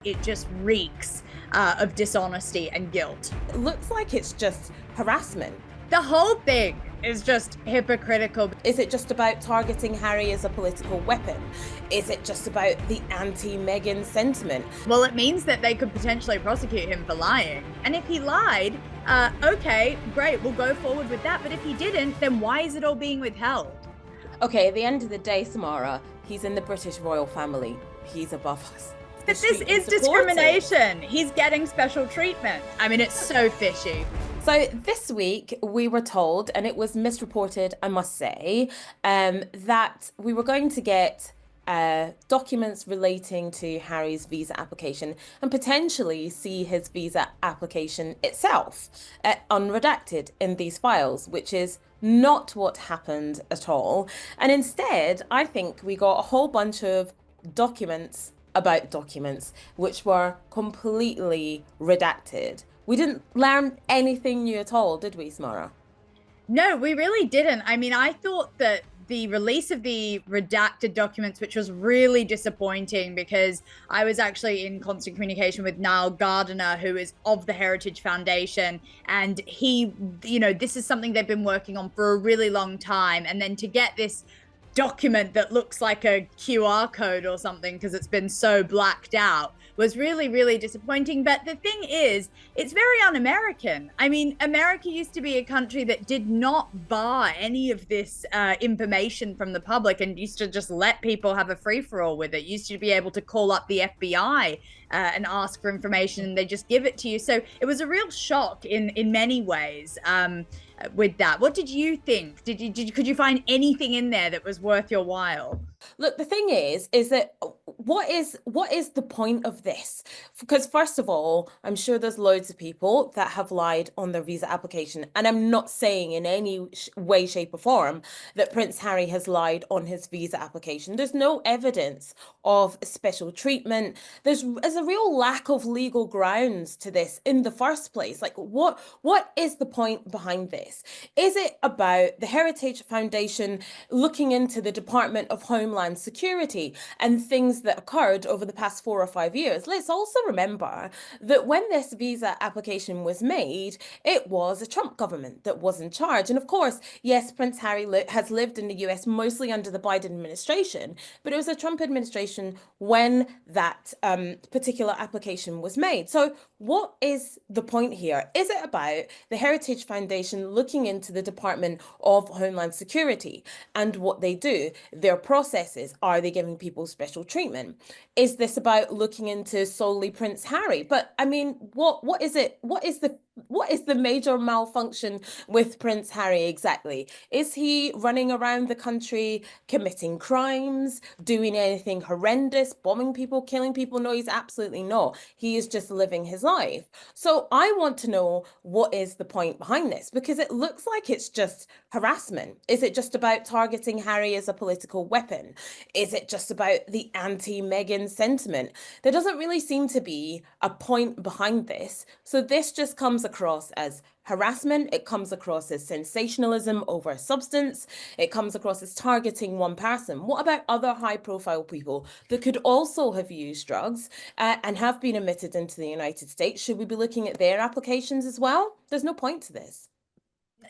It just reeks of dishonesty and guilt. It looks like it's just harassment. The whole thing is just hypocritical. Is it just about targeting Harry as a political weapon? Is it just about the anti-Meghan sentiment? Well, it means that they could potentially prosecute him for lying. And if he lied, okay, great, we'll go forward with that. But if he didn't, then why is it all being withheld? Okay, at the end of the day, Samara, he's in the British royal family. He's above us. But this is discrimination. He's getting special treatment. I mean, it's so fishy. So this week we were told, and it was misreported, I must say, that we were going to get documents relating to Harry's visa application and potentially see his visa application itself unredacted in these files, which is not what happened at all. And instead, I think we got a whole bunch of documents about documents which were completely redacted. We didn't learn anything new at all, did we, Samara? No, we really didn't. I mean, I thought that the release of the redacted documents, which was really disappointing because I was actually in constant communication with Niall Gardiner, who is of the Heritage Foundation. And he, this is something they've been working on for a really long time. And then to get this document that looks like a QR code or something because it's been so blacked out was really, really disappointing. But the thing is, it's very un-American. I mean, America used to be a country that did not bar any of this information from the public and used to just let people have a free-for-all with it. Used to be able to call up the FBI and ask for information and they just give it to you. So it was a real shock in many ways. With that, what did you think? Could you find anything in there that was worth your while? Look, the thing is that what is the point of this? Because first of all, I'm sure there's loads of people that have lied on their visa application, and I'm not saying in any way, shape, or form that Prince Harry has lied on his visa application. There's no evidence of special treatment. There's a real lack of legal grounds to this in the first place. Like, what is the point behind this? Is it about the Heritage Foundation looking into the Department of Homeland Security and things that occurred over the past 4 or 5 years? Let's also remember that when this visa application was made, it was a Trump government that was in charge. And of course, yes, Prince Harry has lived in the US mostly under the Biden administration, but it was a Trump administration when that particular application was made. So what is the point here? Is it about the Heritage Foundation looking into the Department of Homeland Security and what they do, their processes? Are they giving people special treatment? Is this about looking into solely Prince Harry? But I mean, what is it? What is the major malfunction with Prince Harry exactly? Is he running around the country committing crimes, doing anything horrendous, bombing people, killing people? No, he's absolutely not. He is just living his life. So I want to know, what is the point behind this? Because it looks like it's just harassment. Is it just about targeting Harry as a political weapon? Is it just about the anti-Meghan sentiment? There doesn't really seem to be a point behind this. So this just comes across as harassment. It comes across as sensationalism over substance. It comes across as targeting one person. What about other high-profile people that could also have used drugs and have been admitted into the United States? Should we be looking at their applications as well? There's no point to this.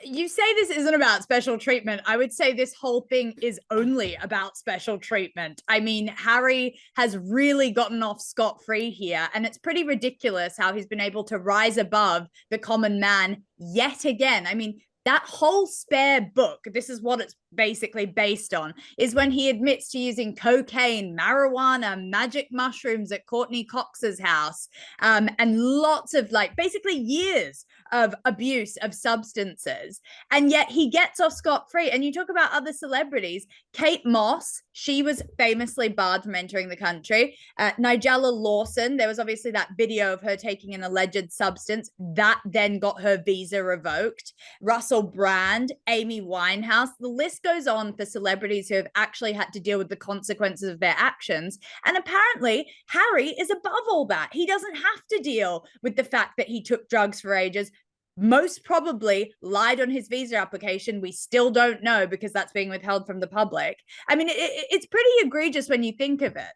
You say this isn't about special treatment. I would say this whole thing is only about special treatment. I mean, Harry has really gotten off scot-free here, and it's pretty ridiculous how he's been able to rise above the common man yet again. I mean, that whole spare book, this is what it's basically based on, is when he admits to using cocaine, marijuana, magic mushrooms at Courtney Cox's house, and lots of basically years of abuse of substances. And yet he gets off scot-free. And you talk about other celebrities, Kate Moss, she was famously barred from entering the country. Nigella Lawson, there was obviously that video of her taking an alleged substance that then got her visa revoked. Russell Brand, Amy Winehouse, the list goes on for celebrities who have actually had to deal with the consequences of their actions. And apparently Harry is above all that. He doesn't have to deal with the fact that he took drugs for ages, most probably lied on his visa application. We still don't know because that's being withheld from the public. I mean, it's pretty egregious when you think of it.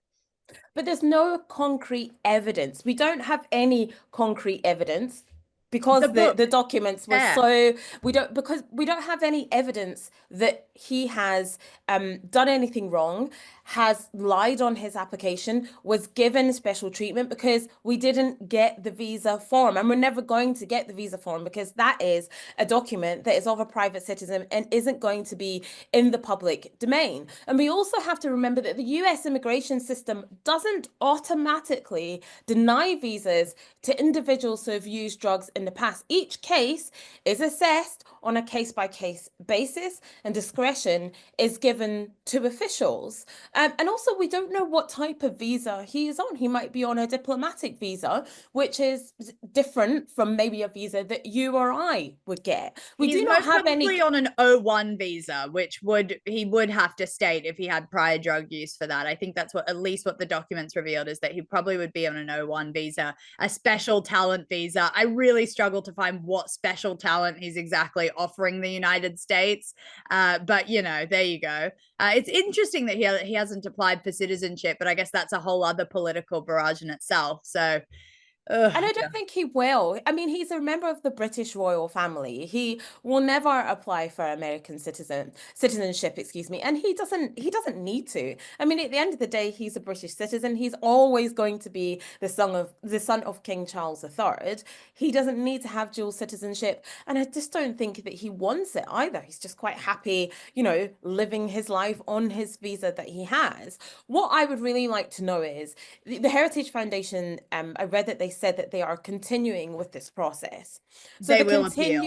But there's no concrete evidence. We don't have any concrete evidence The because book, the documents were yeah. so because we don't have any evidence that he has done anything wrong, has lied on his application, was given special treatment, because we didn't get the visa form, and we're never going to get the visa form because that is a document that is of a private citizen and isn't going to be in the public domain. And we also have to remember that the US immigration system doesn't automatically deny visas to individuals who have used drugs in the past. Each case is assessed on a case-by-case basis, and discretion is given to officials. And also, we don't know what type of visa he is on. He might be on a diplomatic visa, which is different from maybe a visa that you or I would get. We He's do not most have any. probably on an O1 visa, which he would have to state if he had prior drug use for that. I think that's what, at least what the documents revealed, is that he probably would be on an O1 visa, a special talent visa. I really struggle to find what special talent he's exactly offering the United States. But you know, there you go. It's interesting that he hasn't applied for citizenship, but I guess that's a whole other political barrage in itself. So, And I yeah. don't think he will. I mean, he's a member of the British royal family. He will never apply for American citizenship, excuse me. And he doesn't need to. I mean, at the end of the day, he's a British citizen. He's always going to be the son of King Charles III. He doesn't need to have dual citizenship. And I just don't think that he wants it either. He's just quite happy, living his life on his visa that he has. What I would really like to know is the Heritage Foundation, I read that they said that they are continuing with this process. So They will appeal.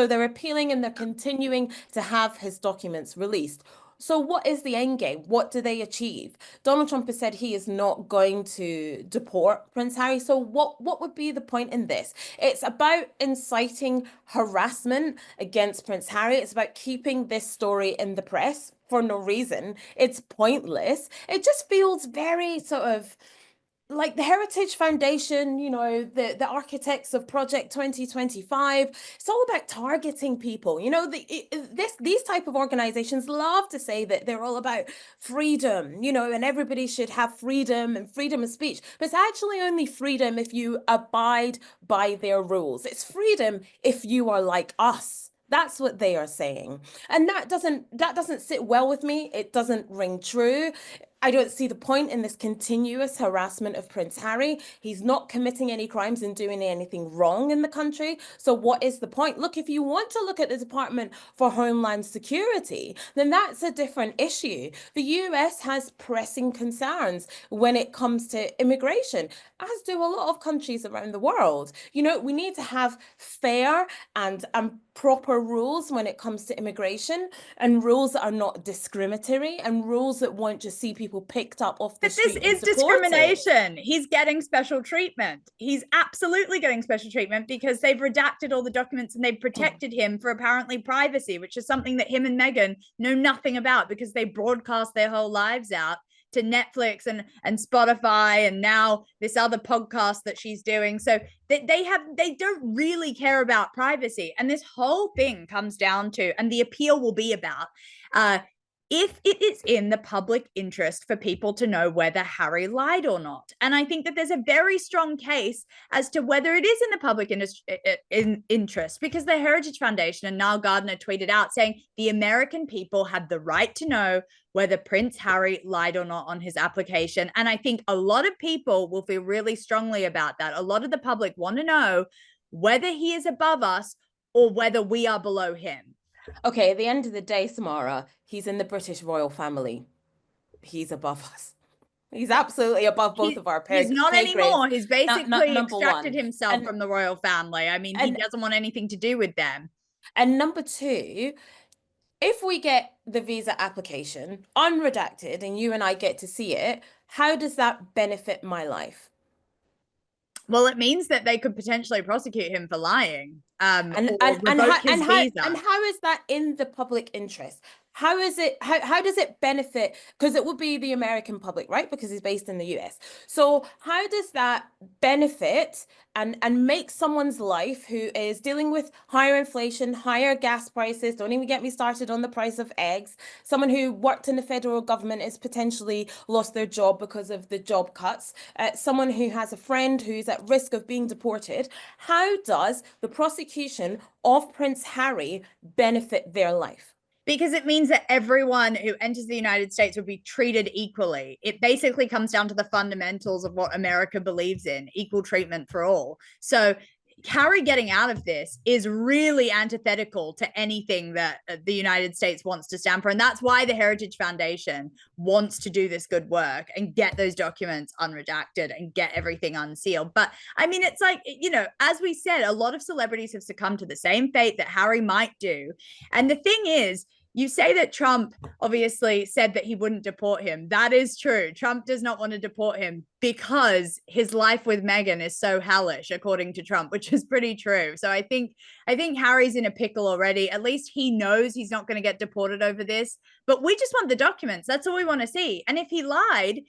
they're appealing, and they're continuing to have his documents released. So what is the end game? What do they achieve? Donald Trump has said he is not going to deport Prince Harry. So what would be the point in this? It's about inciting harassment against Prince Harry. It's about keeping this story in the press for no reason. It's pointless. It just feels very sort of like the Heritage Foundation, the architects of Project 2025. It's all about targeting people. These type of organizations love to say that they're all about freedom, and everybody should have freedom and freedom of speech. But it's actually only freedom if you abide by their rules. It's freedom if you are like us. That's what they are saying. And that doesn't sit well with me. It doesn't ring true. I don't see the point in this continuous harassment of Prince Harry. He's not committing any crimes and doing anything wrong in the country. So what is the point? Look, if you want to look at the Department for Homeland Security, then that's a different issue. The US has pressing concerns when it comes to immigration, as do a lot of countries around the world. We need to have fair and proper rules when it comes to immigration, and rules that are not discriminatory, and rules that won't just see people picked up off the But this street and is deported. discrimination. He's getting special treatment. He's absolutely getting special treatment because they've redacted all the documents and they've protected him for apparently privacy, which is something that him and Meghan know nothing about because they broadcast their whole lives out to Netflix and Spotify and now this other podcast that she's doing. So they don't really care about privacy. And this whole thing comes down to, and the appeal will be about if it is in the public interest for people to know whether Harry lied or not. And I think that there's a very strong case as to whether it is in the public interest, because the Heritage Foundation and Niall Gardner tweeted out saying the American people have the right to know whether Prince Harry lied or not on his application. And I think a lot of people will feel really strongly about that. A lot of the public want to know whether he is above us or whether we are below him. Okay, at the end of the day, Samara, he's in the British royal family. He's above us. He's absolutely above both of our He's not pay grades. anymore. He's Not basically number extracted one. himself And from the royal family. I mean, he and doesn't want anything to do with them. and number two, if we get the visa application unredacted and you and I get to see it, how does that benefit my life? Well, it means that they could potentially prosecute him for lying, And or and and how revoke and his how and visa. how is that in the public interest? How is it, how does it benefit? Because it would be the American public, right? Because he's based in the US. So how does that benefit and make someone's life who is dealing with higher inflation, higher gas prices? Don't even get me started on the price of eggs. Someone who worked in the federal government has potentially lost their job because of the job cuts. Someone who has a friend who's at risk of being deported. How does the prosecution of Prince Harry benefit their life? Because it means that everyone who enters the United States would be treated equally. It basically comes down to the fundamentals of what America believes in, equal treatment for all. So Harry getting out of this is really antithetical to anything that the United States wants to stand for. And that's why the Heritage Foundation wants to do this good work and get those documents unredacted and get everything unsealed. But I mean, it's like, as we said, a lot of celebrities have succumbed to the same fate that Harry might do. And the thing is, you say that Trump obviously said that he wouldn't deport him. That is true. Trump does not want to deport him because his life with Meghan is so hellish, according to Trump, which is pretty true. So I think Harry's in a pickle already. At least he knows he's not going to get deported over this. But we just want the documents. That's all we want to see. And if he lied,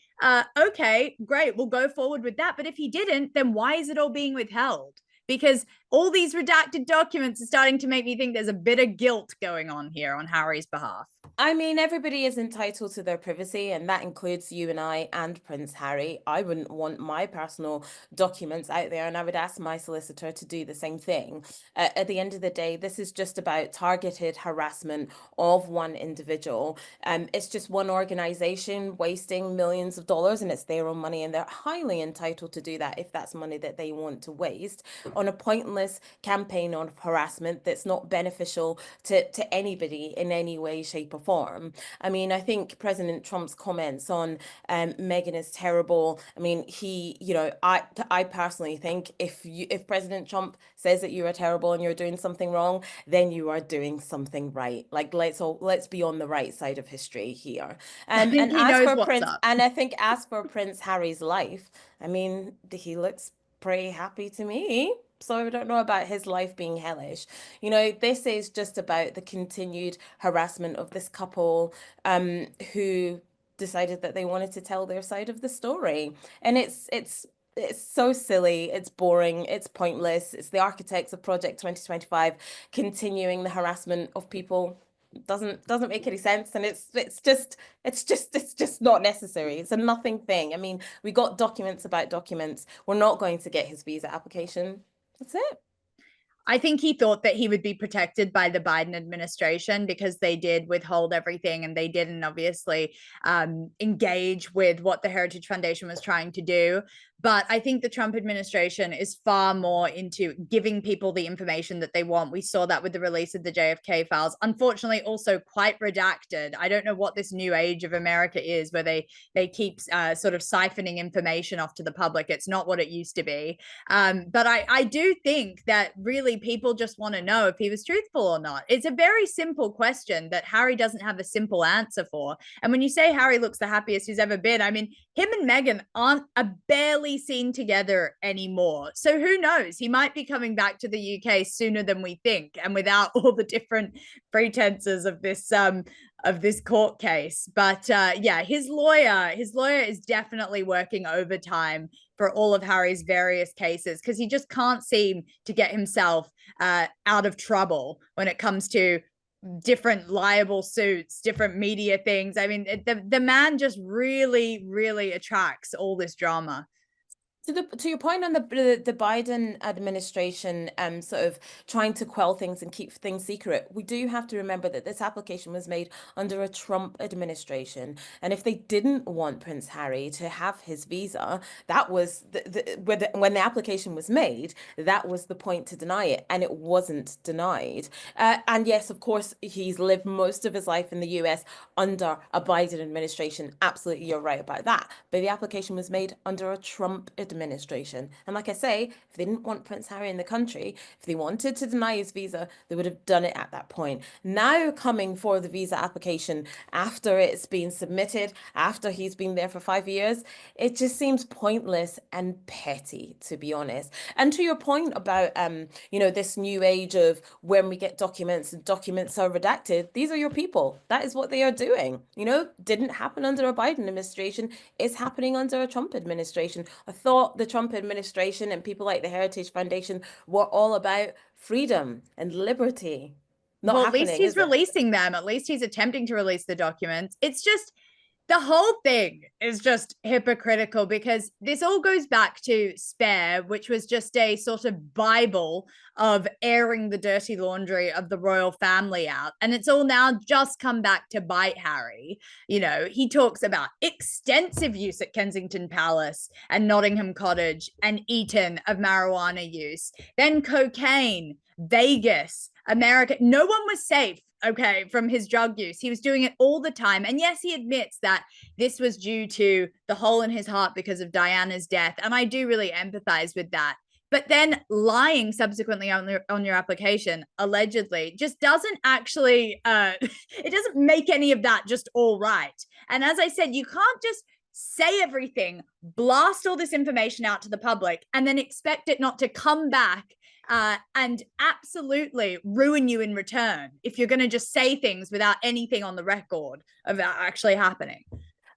okay, great, we'll go forward with that. But if he didn't, then why is it all being withheld? Because all these redacted documents are starting to make me think there's a bit of guilt going on here on Harry's behalf. I mean, everybody is entitled to their privacy, and that includes you and I and Prince Harry. I wouldn't want my personal documents out there, and I would ask my solicitor to do the same thing. At the end of the day, this is just about targeted harassment of one individual. It's just one organization wasting millions of dollars, and it's their own money, and they're highly entitled to do that if that's money that they want to waste on a pointless campaign of harassment that's not beneficial to anybody in any way, shape, or form. I mean, I think President Trump's comments on Meghan is terrible. I mean, I personally think if President Trump says that you are terrible and you're doing something wrong, then you are doing something right. Like let's be on the right side of history here. And He as knows for what's Prince, up. and I think as for Prince Harry's life, I mean, he looks pretty happy to me. So I don't know about his life being hellish. This is just about the continued harassment of this couple who decided that they wanted to tell their side of the story. And it's so silly, it's boring, it's pointless. It's the architects of Project 2025 continuing the harassment of people. Doesn't make any sense, and it's just not necessary. It's a nothing thing. I mean, we got documents about documents. We're not going to get his visa application. That's it. I think he thought that he would be protected by the Biden administration because they did withhold everything and they didn't obviously engage with what the Heritage Foundation was trying to do. But I think the Trump administration is far more into giving people the information that they want. We saw that with the release of the JFK files. Unfortunately, also quite redacted. I don't know what this new age of America is where they keep sort of siphoning information off to the public. It's not what it used to be. But I do think that really people just want to know if he was truthful or not. It's a very simple question that Harry doesn't have a simple answer for. And when you say Harry looks the happiest he's ever been, I mean, him and Meghan aren't barely seen together anymore. So who knows? He might be coming back to the UK sooner than we think, and without all the different pretenses of this court case. But yeah, his lawyer is definitely working overtime for all of Harry's various cases because he just can't seem to get himself out of trouble when it comes to different liable suits, different media things. I mean, the man just really, really attracts all this drama. To your point on the Biden administration sort of trying to quell things and keep things secret, we do have to remember that this application was made under a Trump administration. And if they didn't want Prince Harry to have his visa, that was when the application was made, that was the point to deny it. And it wasn't denied. And yes, of course, he's lived most of his life in the US under a Biden administration. Absolutely, you're right about that. But the application was made under a Trump administration. administration. And like I say, if they didn't want Prince Harry in the country, if they wanted to deny his visa, they would have done it at that point. Now coming for the visa application after it's been submitted, after he's been there for 5 years, it just seems pointless and petty, to be honest. And to your point about this new age of when we get documents and documents are redacted, these are your people. That is what they are doing. Didn't happen under a Biden administration. It's happening under a Trump administration. I thought the Trump administration and people like the Heritage Foundation were all about freedom and liberty. Not Well, at least happening, he's is it? releasing them. At least he's attempting to release the documents. It's just the whole thing is just hypocritical because this all goes back to Spare, which was just a sort of Bible of airing the dirty laundry of the royal family out. And it's all now just come back to bite Harry. He talks about extensive use at Kensington Palace and Nottingham Cottage and Eton of marijuana use, then cocaine, Vegas, America. No one was safe, okay, from his drug use. He was doing it all the time. And yes, he admits that this was due to the hole in his heart because of Diana's death. And I do really empathize with that. But then lying subsequently on your application, allegedly, just doesn't actually, it doesn't make any of that just all right. And as I said, you can't just say everything, blast all this information out to the public, and then expect it not to come back and absolutely ruin you in return if you're going to just say things without anything on the record of that actually happening.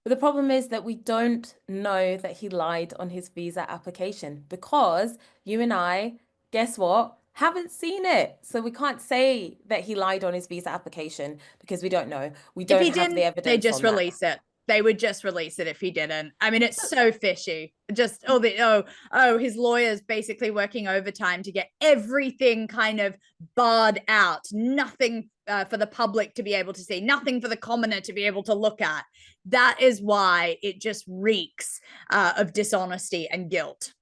But the problem is that we don't know that he lied on his visa application because you and I, guess what, haven't seen it. So we can't say that he lied on his visa application because we don't know. We If he don't have the didn't, they evidence just on that. release it. They would just release it if he didn't. I mean, it's so fishy. Just his lawyers basically working overtime to get everything kind of barred out. Nothing for the public to be able to see, nothing for the commoner to be able to look at. That is why it just reeks of dishonesty and guilt.